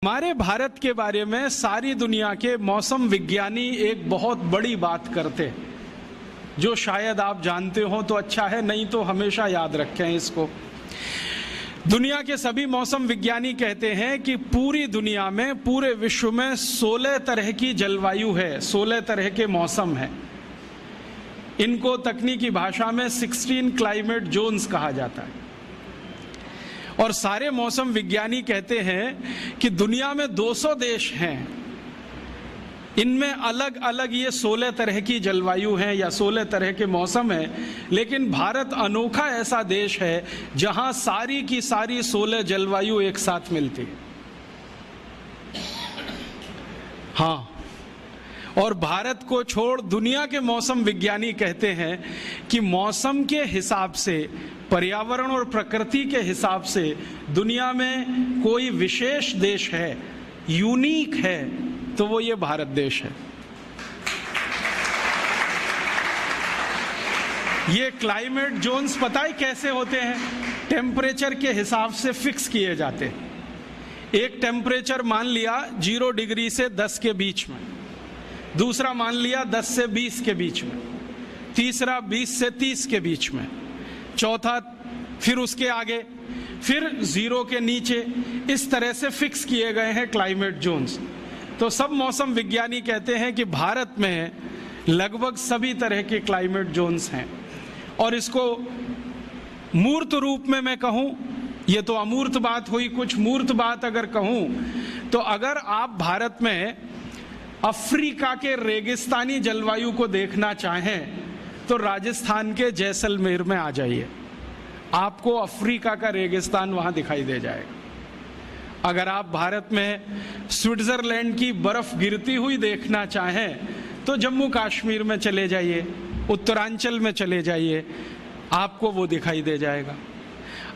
हमारे भारत के बारे में सारी दुनिया के मौसम विज्ञानी एक बहुत बड़ी बात करते हैं, जो शायद आप जानते हो तो अच्छा है, नहीं तो हमेशा याद रखें इसको। दुनिया के सभी मौसम विज्ञानी कहते हैं कि पूरी दुनिया में, पूरे विश्व में 16 तरह की जलवायु है, 16 तरह के मौसम हैं। इनको तकनीकी भाषा में 16 क्लाइमेट जोन्स कहा जाता है। और सारे मौसम विज्ञानी कहते हैं कि दुनिया में 200 देश हैं, इनमें अलग अलग ये 16 तरह की जलवायु हैं या 16 तरह के मौसम हैं। लेकिन भारत अनोखा ऐसा देश है जहां सारी की सारी 16 जलवायु एक साथ मिलती है। हाँ, और भारत को छोड़ दुनिया के मौसम विज्ञानी कहते हैं कि मौसम के हिसाब से, पर्यावरण और प्रकृति के हिसाब से दुनिया में कोई विशेष देश है, यूनिक है, तो वो ये भारत देश है। ये क्लाइमेट जोन्स पता है कैसे होते हैं? टेम्परेचर के हिसाब से फिक्स किए जाते हैं। एक टेम्परेचर मान लिया 0 डिग्री से 10 के बीच में, दूसरा मान लिया 10 से 20 के बीच में, तीसरा 20 से 30 के बीच में, चौथा फिर उसके आगे, फिर 0 के नीचे। इस तरह से फिक्स किए गए हैं क्लाइमेट जोन्स। तो सब मौसम विज्ञानी कहते हैं कि भारत में लगभग सभी तरह के क्लाइमेट जोन्स हैं। और इसको मूर्त रूप में मैं कहूं, ये तो अमूर्त बात हुई, कुछ मूर्त बात अगर कहूं तो अगर आप भारत में अफ्रीका के रेगिस्तानी जलवायु को देखना चाहें तो राजस्थान के जैसलमेर में आ जाइए, आपको अफ्रीका का रेगिस्तान वहां दिखाई दे जाएगा। अगर आप भारत में स्विट्जरलैंड की बर्फ गिरती हुई देखना चाहें तो जम्मू कश्मीर में चले जाइए, उत्तरांचल में चले जाइए, आपको वो दिखाई दे जाएगा।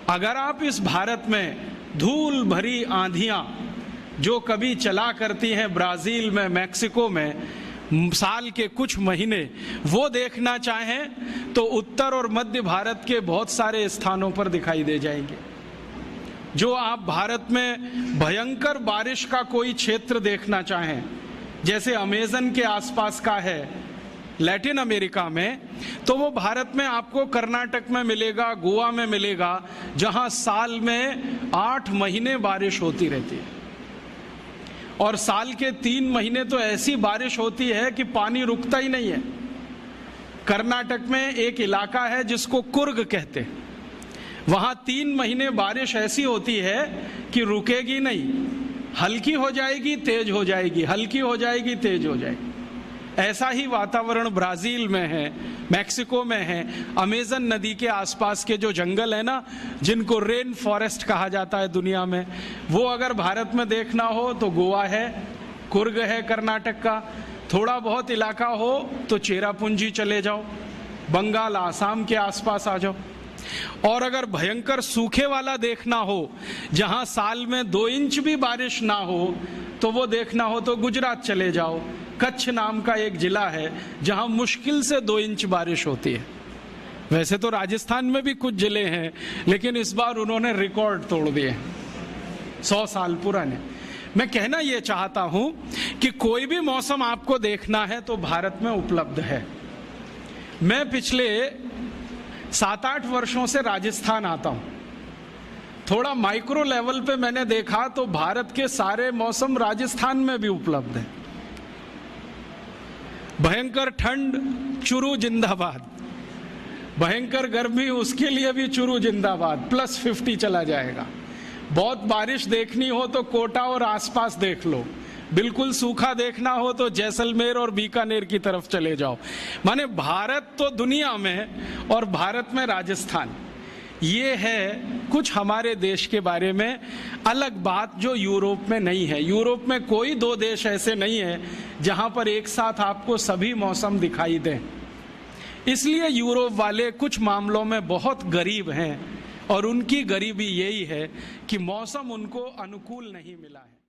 अगर आप इस भारत में धूल भरी आंधियां जो कभी चला करती हैं ब्राजील में, मैक्सिको में, साल के कुछ महीने, वो देखना चाहें तो उत्तर और मध्य भारत के बहुत सारे स्थानों पर दिखाई दे जाएंगे। जो आप भारत में भयंकर बारिश का कोई क्षेत्र देखना चाहें, जैसे अमेज़न के आसपास का है लैटिन अमेरिका में, तो वो भारत में आपको कर्नाटक में मिलेगा, गोवा में मिलेगा, जहां साल में 8 महीने बारिश होती रहती है। और साल के 3 महीने तो ऐसी बारिश होती है कि पानी रुकता ही नहीं है। कर्नाटक में एक इलाका है जिसको कुर्ग कहते हैं, वहां 3 महीने बारिश ऐसी होती है कि रुकेगी नहीं, हल्की हो जाएगी, तेज हो जाएगी, हल्की हो जाएगी, तेज हो जाएगी। ऐसा ही वातावरण ब्राजील में है, मैक्सिको में है। अमेज़न नदी के आसपास के जो जंगल है ना, जिनको रेन फॉरेस्ट कहा जाता है दुनिया में, वो अगर भारत में देखना हो तो गोवा है, कुर्ग है कर्नाटक का, थोड़ा बहुत इलाका हो तो चेरापूंजी चले जाओ, बंगाल, आसाम के आसपास आ जाओ। और अगर भयंकर सूखे वाला देखना हो, जहां साल में 2 इंच भी बारिश ना हो, तो वो देखना हो तो गुजरात चले जाओ। कच्छ नाम का एक जिला है जहां मुश्किल से 2 इंच बारिश होती है। वैसे तो राजस्थान में भी कुछ जिले हैं, लेकिन इस बार उन्होंने रिकॉर्ड तोड़ दिए, 100 साल पुराने। मैं कहना यह चाहता हूं कि कोई भी मौसम आपको देखना है तो भारत में उपलब्ध है। मैं पिछले 7-8 वर्षों से राजस्थान आता हूं। थोड़ा माइक्रो लेवल पे मैंने देखा तो भारत के सारे मौसम राजस्थान में भी उपलब्ध है। भयंकर ठंड, चुरू जिंदाबाद, भयंकर गर्मी, उसके लिए भी चुरू जिंदाबाद, +50 चला जाएगा। बहुत बारिश देखनी हो तो कोटा और आसपास देख लो, बिल्कुल सूखा देखना हो तो जैसलमेर और बीकानेर की तरफ चले जाओ। माने भारत तो दुनिया में और भारत में राजस्थान। ये है कुछ हमारे देश के बारे में अलग बात जो यूरोप में नहीं है। यूरोप में कोई 2 देश ऐसे नहीं है जहां पर एक साथ आपको सभी मौसम दिखाई दें। इसलिए यूरोप वाले कुछ मामलों में बहुत गरीब हैं, और उनकी गरीबी यही है कि मौसम उनको अनुकूल नहीं मिला है।